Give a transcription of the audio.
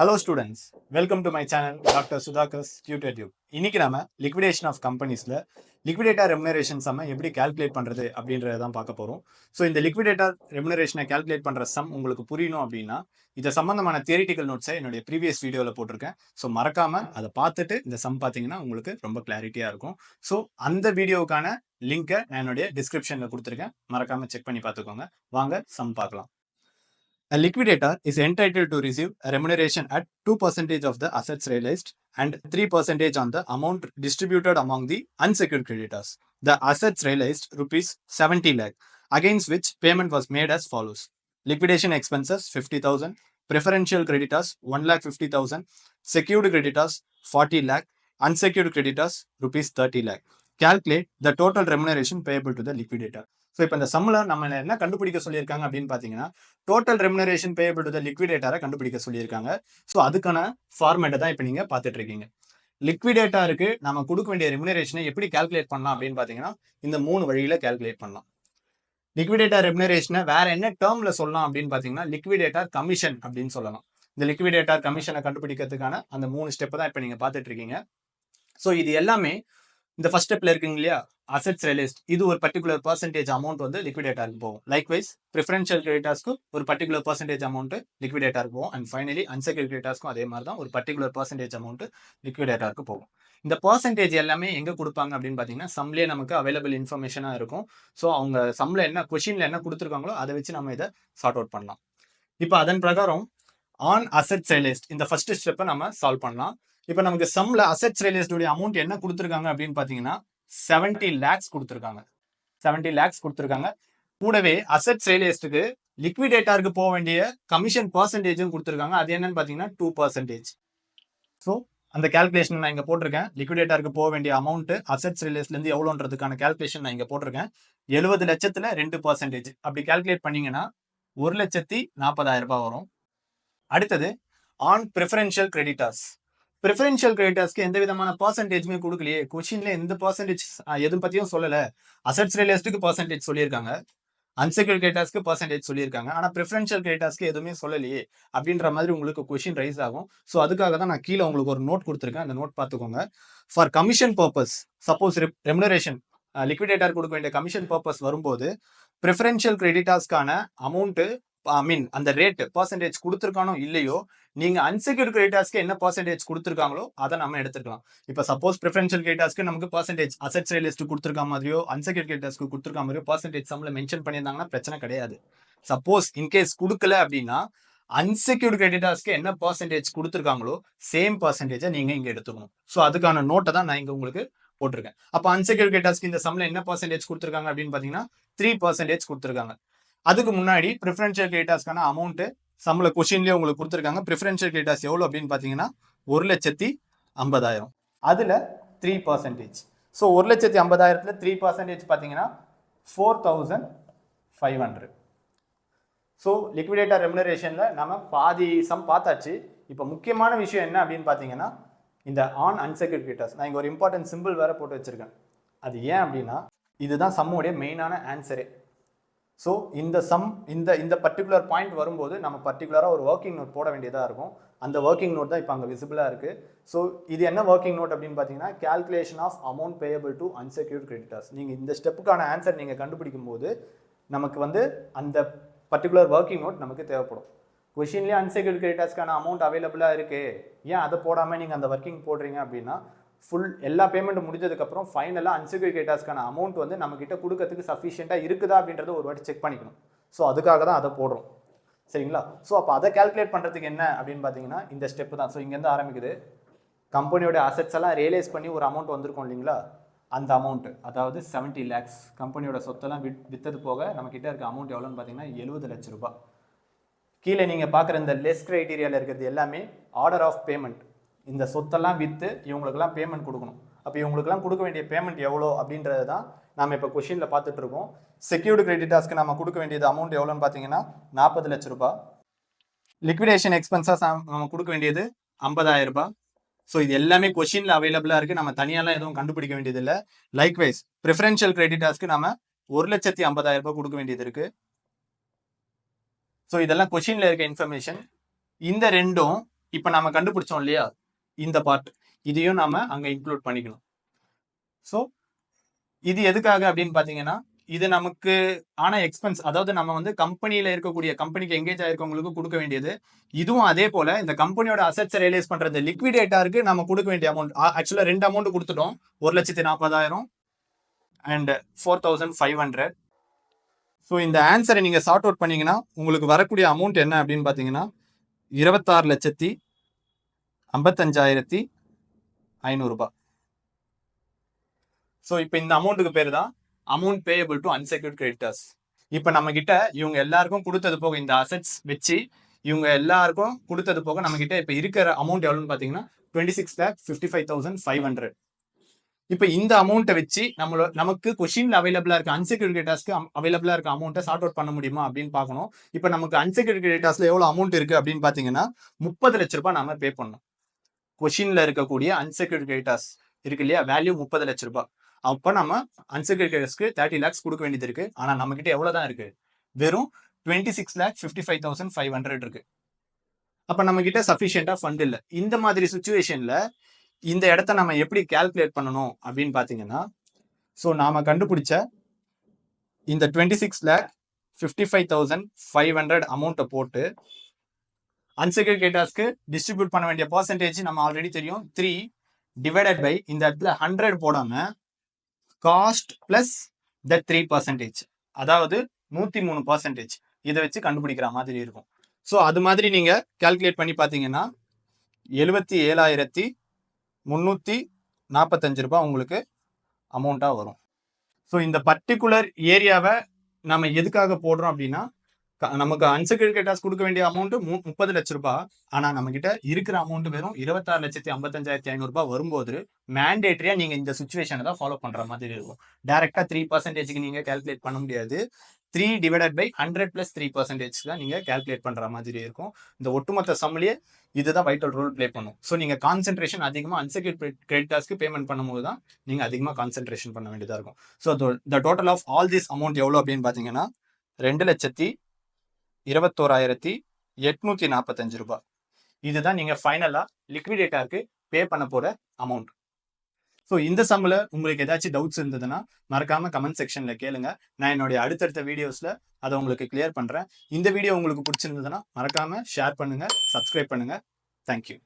Hello students, welcome to my channel Dr. Sudhakar's Tutor Tube. இன்னைக்கு நாம liquidation of companiesல liquidator remuneration sum எப்படி calculate பண்றது அப்படின்றத தான் பார்க்க போறோம். ஸோ இந்த liquidator remuneration calculate பண்ற சம் உங்களுக்கு புரியணும் அப்படின்னா இதை சம்பந்தமான theoretical notes என்னுடைய ப்ரீவியஸ் வீடியோவில் போட்டிருக்கேன். ஸோ மறக்காம அதை பார்த்துட்டு இந்த சம் பார்த்தீங்கன்னா உங்களுக்கு ரொம்ப கிளாரிட்டியா இருக்கும். ஸோ அந்த வீடியோவுக்கான லிங்கை நான் என்னுடைய டிஸ்கிரிப்ஷன்ல கொடுத்துருக்கேன். மறக்காம செக் பண்ணி பார்த்துக்கோங்க. வாங்க சம் பார்க்கலாம். A liquidator is entitled to receive a remuneration at 2% of the assets realized and 3% on the amount distributed among the unsecured creditors. The assets realized rupees 70 lakh, against which payment was made as follows. Liquidation expenses 50,000, preferential creditors 1,50,000, secured creditors 40 lakh, unsecured creditors rupees 30 lakh. Calculate the total remuneration payable to the liquidator. So இப்போ இந்த சம்மில் நம்ம என்ன கண்டுபிடிக்க சொல்லியிருக்காங்க அப்படின்னு பார்த்தீங்கன்னா total remuneration payable to the லிக்விடேட்டரை கண்டுபிடிக்க சொல்லியிருக்காங்க. ஸோ அதுக்கான ஃபார்மேட்டை தான் இப்போ நீங்கள் பார்த்துட்டு இருக்கீங்க. லிக்விடேட்டருக்கு நம்ம கொடுக்க வேண்டிய ரெமுனரேஷனை எப்படி கால்குலேட் பண்ணலாம் அப்படின்னு பார்த்தீங்கன்னா இந்த 3 வழியில் கால்குலேட் பண்ணலாம். லிக்விடேட்டர் ரெமுனரேஷனை வேற என்ன டேர்மில் சொல்லலாம் அப்படின்னு பார்த்தீங்கன்னா லிக்விடேட்டர் கமிஷன் அப்படின்னு சொல்லலாம். இந்த லிக்விடேட்டர் கமிஷனை கண்டுபிடிக்கிறதுக்கான அந்த 3 ஸ்டெப் தான் இப்போ நீங்கள் பார்த்துட்டு இருக்கீங்க. ஸோ இது எல்லாமே இந்த ஃபர்ஸ்ட் ஸ்டெப்ல இருக்குங்க இல்லையா, அசெட்ஸ் ரியலைஸ்ட், இது ஒரு பர்டிகுலர் பர்சன்டேஜ் அமௌண்ட் வந்து லிக்விடேட்டருக்கு போகும். லைக்வைஸ் ப்ரிஃபரன்ஷியல் கிரெடிட்டர்ஸ்க்கு ஒரு பர்டிகுலர் பர்சன்டேஜ் அமௌண்ட் லிக்விடேட்டருக்கு போகும். அண்ட் ஃபைனலி அன்செக்யூர்ட் கிரெடிட்டர்ஸ்க்கும் அதே மாதிரி தான் ஒரு பர்டிகுலர் பர்சன்டேஜ் அமௌண்ட் லிக்விடேட்டருக்கு போகும். இந்த பர்சன்டேஜ் எல்லாமே எங்க கொடுப்பாங்க அப்படின்னு பார்த்தீங்கன்னா சம்லேயே நமக்கு அவைலபிள் இன்ஃபர்மேஷனாக இருக்கும். ஸோ அவங்க சம்ல என்ன கொஷின்ல என்ன கொடுத்துருக்காங்களோ அதை வச்சு நம்ம இதை சார்ட் அவுட் பண்ணலாம். இப்போ அதன் பிரகாரம் ஆன் அசெட்ஸ் ரியலைஸ்ட் இந்த ஃபர்ஸ்ட் ஸ்டெப்பை நம்ம சால்வ் பண்ணலாம். இப்போ நமக்கு சம்ல அசெட்ஸ் ரியலைஸ்டுடைய அமௌண்ட் என்ன கொடுத்துருக்காங்க அப்படின்னு பார்த்தீங்கன்னா 70 lakhs கொடுத்துருக்காங்க. 70 lakhs கொடுத்துருக்காங்க. கூடவே அசெட்ஸ் ரியலைஸ்டுக்கு லிக்விடேட்டருக்கு போக வேண்டிய கமிஷன் பர்சன்டேஜும் கொடுத்துருக்காங்க. அது என்னன்னு பார்த்தீங்கன்னா 2%. ஸோ அந்த கால்குலேஷன் நான் இங்கே போட்டிருக்கேன். லிக்விடேட்டருக்கு போக வேண்டிய அமௌண்ட் அசெட்ஸ் ரியலைஸ்ட்லேருந்து எவ்வளோன்றதுக்கான கால்குலேஷன் நான் இங்கே போட்டிருக்கேன். 70 லட்சத்தில் 2%. அப்படி கால்குலேட் பண்ணீங்கன்னா 1,40,000 ரூபாய் வரும். அடுத்தது ஆன் ப்ரிஃபரன்ஷியல் கிரெடிட்டர்ஸ். ப்ரிஃபரன்ஷியல் கிரெடிட்டர்ஸ்க்கு எந்த விதமான பர்சன்டேஜுமே கொடுக்கலையே, கொஷின்ல எந்த பர்சன்டேஜ் எதுவும் பத்தியும் சொல்லல. அசெட்ஸ் ரியலைஸ்டுக்கு பர்சன்டேஜ் சொல்லியிருக்காங்க, அன்செக்யூர்ட் கிரெடிட்டர்ஸ்க்கு பர்சன்டேஜ் சொல்லியிருக்காங்க, ஆனா ப்ரிஃபரன்ஷியல் கிரெடிட்டர்ஸ்க்கு எதுவுமே சொல்லலையே அப்படின்ற மாதிரி உங்களுக்கு கொஷின் ரைஸ் ஆகும். ஸோ அதுக்காக தான் நான் கீழே உங்களுக்கு ஒரு நோட் கொடுத்துருக்கேன். அந்த நோட் பார்த்துக்கோங்க. For commission purpose, suppose remuneration liquidator கொடுக்க வேண்டிய கமிஷன் பர்பஸ் வரும்போது ப்ரிஃபரன்ஷியல் கிரெடிட்டர்ஸ்க்கான அமௌண்ட் அந்த ரேட் பர்சன்டேஜ் கொடுத்துருக்கானோ இல்லையோ, நீங்க அன்செக்யூர்ட் கிரெடிட்டர்ஸ்க்கு என்ன பர்சன்டேஜ் கொடுத்துருக்காங்களோ அதை நம்ம எடுத்துக்கலாம். இப்போ சப்போஸ் ப்ரிஃபரன்ஷியல் கிரெடிட்டர்ஸ்க்கு நமக்கு பர்சன்டேஜ் அசெட்ஸ் ரியலைஸ்ட் கொடுத்துருக்க மாதிரியோ அன்செக்யூர்ட் கிரெடிட்டர்ஸ்க்கு கொடுத்துருக்க மாதிரியோ பர்சன்டேஜ் சம்ல மென்ஷன் பண்ணியிருந்தாங்கன்னா பிரச்சனை கிடையாது. சப்போஸ் இன்கேஸ் கொடுக்கல அப்படின்னா அன்செக்யூர்ட் கிரெடிட்டர்ஸ்க்கு என்ன பர்சன்டேஜ் கொடுத்துருக்காங்களோ சேம் பர்சன்டேஜை நீங்க இங்க எடுத்துக்கணும். ஸோ அதுக்கான நோட்டை தான் நான் இங்க உங்களுக்கு போட்டிருக்கேன். அப்போ அன்செக்யூர்ட் கிரெடிட்டர்ஸ்க்கு இந்த சம்ல என்ன பர்சன்டேஜ் கொடுத்துருக்காங்க அப்படின்னு பாத்தீங்கன்னா 3% கொடுத்துருக்காங்க. அதுக்கு முன்னாடி ப்ரிஃபரன்ஷியல் கிரெடிட்டர்ஸ்க்கான அமௌண்ட் சம்ல கொஸ்டின்லயே உங்களுக்கு கொடுத்துருக்காங்க. ப்ரிஃபரன்ஷியல் கிரெடிட்டர்ஸ் எவ்வளவு அப்படின்னு பாத்தீங்கன்னா 1,50,000. அதுல 3%. ஸோ 1,50,000ல 3% பாத்தீங்கன்னா 4,500. ஸோ லிக்விடேட்டர் ரெமுனரேஷன்ல நம்ம பாதி சம் பார்த்தாச்சு. இப்போ முக்கியமான விஷயம் என்ன அப்படின்னு பாத்தீங்கன்னா இந்த ஆன் அன்செக்யூர்ட் கிரெடிட்டர்ஸ். நான் இங்க ஒரு இம்பார்ட்டன்ட் சிம்பிள் வேற போட்டு வச்சிருக்கேன். அது ஏன் அப்படின்னா இதுதான் சம்முடைய மெயினான ஆன்சரே. ஸோ இந்த சம் இந்த பர்டிகுலர் பாயிண்ட் வரும்போது நம்ம பர்டிகுலராக ஒரு ஒர்க்கிங் நோட் போட வேண்டியதாக இருக்கும். அந்த ஒர்க்கிங் நோட் தான் இப்போ அங்கே விசிபிளாக இருக்குது. ஸோ இது என்ன ஒர்க்கிங் நோட் அப்படின்னு பார்த்தீங்கன்னா calculation of amount payable to unsecured creditors. நீங்கள் இந்த ஸ்டெப்புக்கான ஆன்சர் நீங்கள் கண்டுபிடிக்கும் போது நமக்கு வந்து அந்த பர்டிகுலர் ஒர்க்கிங் நோட் நமக்கு தேவைப்படும். கொஷின்லேயே அன்செக்யூர்ட் கிரெடிட்டர்ஸ்க்கான அமௌண்ட் அவைலபிளாக இருக்குது, ஏன் அதை போடாமல் நீங்கள் அந்த ஒர்க்கிங் போடுறீங்க அப்படின்னா ஃபுல் எல்லா பேமெண்ட் முடிஞ்சதுக்கப்புறம் ஃபைனலாக அன்செக்யூர்ட் கிரெடிட்டர்ஸ்க்கான அமௌண்ட் வந்து நம்மக்கிட்ட கொடுக்கறதுக்கு சஃபிஷியண்டாக இருக்குதா அப்படின்றத ஒரு வாட்டி செக் பண்ணிக்கணும். ஸோ அதுக்காக தான் அதை போடுறோம், சரிங்களா? ஸோ அப்போ அதை கால்குலேட் பண்ணுறதுக்கு என்ன அப்படின்னு பார்த்தீங்கன்னா இந்த ஸ்டெப்பு தான். ஸோ இங்கேருந்து ஆரம்பிக்குது. கம்பெனியோட அசெட்ஸ் எல்லாம் ரியலைஸ் பண்ணி ஒரு அமௌண்ட் வந்திருக்கும் இல்லைங்களா, அந்த அமௌண்ட் அதாவது 70 lakhs கம்பெனியோட சொத்தெல்லாம் வித்தது போக நம்மக்கிட்ட இருக்க அமௌண்ட் எவ்வளோன்னு பார்த்தீங்கன்னா 70 லட்சம் ரூபாய். கீழே நீங்கள் பார்க்குற இந்த லெஸ் கிரைட்டீரியாவில் இருக்கிறது எல்லாமே ஆர்டர் ஆஃப் பேமெண்ட். இந்த சொத்தெல்லாம் விற்று இவங்களுக்கெல்லாம் பேமெண்ட் கொடுக்கணும். அப்போ இவங்களுக்கெல்லாம் கொடுக்க வேண்டிய பேமெண்ட் எவ்வளோ அப்படின்றது தான் நம்ம இப்போ கொஷினில் பார்த்துட்டு இருக்கோம். செக்யூர்டு கிரெடிட்டர்ஸ்க்கு நம்ம கொடுக்க வேண்டியது அமௌண்ட் எவ்வளோன்னு பார்த்தீங்கன்னா 40 லட்சம் ரூபாய். லிக்விடேஷன் எக்ஸ்பென்சஸ் நம்ம கொடுக்க வேண்டியது 50,000 ரூபாய். ஸோ இது எல்லாமே கொஷினில் அவைலபிளாக இருக்குது. நம்ம தனியாலாம் எதுவும் கண்டுபிடிக்க வேண்டியது இல்லை. லைக்வைஸ் ப்ரிஃபரன்ஷியல் கிரெடிட்டர்ஸ்க்கு நம்ம 1,50,000 ரூபாய் கொடுக்க வேண்டியது இருக்கு. ஸோ இதெல்லாம் கொஷினில் இருக்க இன்ஃபர்மேஷன். இந்த ரெண்டும் இப்போ நாம கண்டுபிடிச்சோம் இல்லையா இந்த பார்ட், இதையும் நாம அங்க இன்க்ளூட் பண்ணிக்கணும். ஸோ இது எதுக்காக அப்படின்னு பாத்தீங்கன்னா, இது நமக்கு ஆன எக்ஸ்பென்ஸ், அதாவது நம்ம வந்து கம்பெனியில இருக்கக்கூடிய கம்பெனிக்கு எங்கேஜ் ஆயிருக்கவங்களுக்கு கொடுக்க வேண்டியது. இதுவும் அதே போல இந்த கம்பெனியோட அசெட்ஸ் ரியலைஸ் பண்றது லிக்விடேட்டருக்கு நம்ம கொடுக்க வேண்டிய அமௌண்ட். ஆக்சுவலா 2 அமௌண்ட் கொடுத்துட்டோம், 1,40,000 அண்ட் 4,500. ஸோ இந்த ஆன்சரை நீங்க சார்ட் அவுட் பண்ணீங்கன்னா உங்களுக்கு வரக்கூடிய அமௌண்ட் என்ன அப்படின்னு பாத்தீங்கன்னா 26,55,500 ரூபாய். ஸோ இப்போ இந்த அமௌண்ட்டுக்கு பேர் தான் amount payable to unsecured creditors. இப்போ நம்ம கிட்ட இவங்க எல்லாருக்கும் கொடுத்தது போக, இந்த அசெட்ஸ் வச்சு இவங்க எல்லாருக்கும் கொடுத்தது போக நம்ம கிட்ட இப்போ இருக்கிற அமௌண்ட் எவ்வளோன்னு பார்த்தீங்கன்னா 26,55,500. இப்போ இந்த அமௌண்ட்டை வச்சு நமக்கு கொஷின்ல அவைலபிளா இருக்க அன்செக்யூர்ட் கிரெடிட்டர்ஸ்க்கு அவைலபிளா இருக்க அமௌண்ட்டை சார்ட் அவுட் பண்ண முடியுமா அப்படின்னு பார்க்கணும். இப்போ நமக்கு அன்செக்யூர்ட் கிரெடிட்டர்ஸ்ல எவ்வளோ அமௌண்ட் இருக்கு அப்படின்னு பார்த்தீங்கன்னா 30 லட்ச ரூபாய் நாம பே பண்ணணும். கொஷின்ல இருக்கக்கூடிய அன்செக்யூர்ட் கிரெடிட்டர்ஸ் இருக்கு இல்லையா, வேல்யூ 30 லட்ச ரூபாய். அப்போ நம்ம அன்செக்யூர்ட் கிரெடிட்டர்ஸ்க்கு 30 lakhs கொடுக்க வேண்டியது இருக்கு. ஆனா நம்ம கிட்ட எவ்வளவுதான் இருக்கு, வெறும் 26,55,500 இருக்கு. அப்ப நம்ம கிட்ட சஃபிஷியண்டா ஃபண்ட் இல்ல. இந்த மாதிரி சிச்சுவேஷன்ல இந்த இடத்த நம்ம எப்படி கால்குலேட் பண்ணணும் அப்படின்னு பாத்தீங்கன்னா, ஸோ நாம கண்டுபிடிச்ச இந்த 26,55,500 அமௌண்ட்டை போட்டு அன்செக்யூர்ட் கிரெடிட்டர்ஸ்க்கு டிஸ்ட்ரிபியூட் பண்ண வேண்டிய பர்சன்டேஜ் நம்ம ஆல்ரெடி தெரியும், 3 டிவைடட் பை இந்த இடத்துல 100 போடாம காஸ்ட் பிளஸ் த 3%, அதாவது 103%. இதை வச்சு கண்டுபிடிக்கிற மாதிரி இருக்கும். ஸோ அது மாதிரி நீங்க கால்குலேட் பண்ணி பார்த்தீங்கன்னா 77,345 ரூபாய் உங்களுக்கு அமௌண்ட்டா வரும். ஸோ இந்த பர்டிகுலர் ஏரியாவை நம்ம எதுக்காக போடுறோம் அப்படின்னா, நமக்கு அன்செக்யூர்ட் கிரெடிட்டர்ஸ் கொடுக்க வேண்டிய அமௌண்ட் 30 லட்ச ரூபாய். ஆனா நம்ம கிட்ட இருக்கிற அமௌண்ட் வெறும் 26,55,500 ரூபாய் வரும்போது மேண்டேட்டரியா நீங்க இந்த சிச்சுவேஷனை தான் ஃபாலோ பண்ற மாதிரி இருக்கும். டைரக்டா 3%க்கு நீங்க கால்குலேட் பண்ண முடியாது. 3 டிவைடட் பை 100 பிளஸ் 3% தான் நீங்க கால்குலேட் பண்ற மாதிரி இருக்கும். இந்த ஒட்டுமொத்த சம்லயே இதுதான் வைட்டல் ரோல் பிளே பண்ணும். ஸோ நீங்க கான்சென்ட்ரேஷன் அதிகமா அன்செக்யூர்ட் கிரெடிட்டர்ஸ்க்கு பேமெண்ட் பண்ணும்போது தான் நீங்க அதிகமா கான்சென்ட்ரேஷன் பண்ண வேண்டியதா இருக்கும். So the total of all this amount எவ்வளவு அப்படின்னு பாத்தீங்கன்னா 2,21,845 ரூபாய். இதுதான் நீங்க ஃபைனலா லிக்விடேட்டருக்கு பே பண்ண போற அமௌண்ட். ஸோ இந்த சம்மில் உங்களுக்கு ஏதாச்சும் டவுட்ஸ் இருந்ததுன்னா மறக்காம கமெண்ட் செக்ஷன்ல கேளுங்க. நான் என்னுடைய அடுத்தடுத்த வீடியோஸ்ல அதை உங்களுக்கு கிளியர் பண்றேன். இந்த வீடியோ உங்களுக்கு பிடிச்சிருந்ததுன்னா மறக்காம ஷேர் பண்ணுங்க, சப்ஸ்கிரைப் பண்ணுங்க. தேங்க்யூ.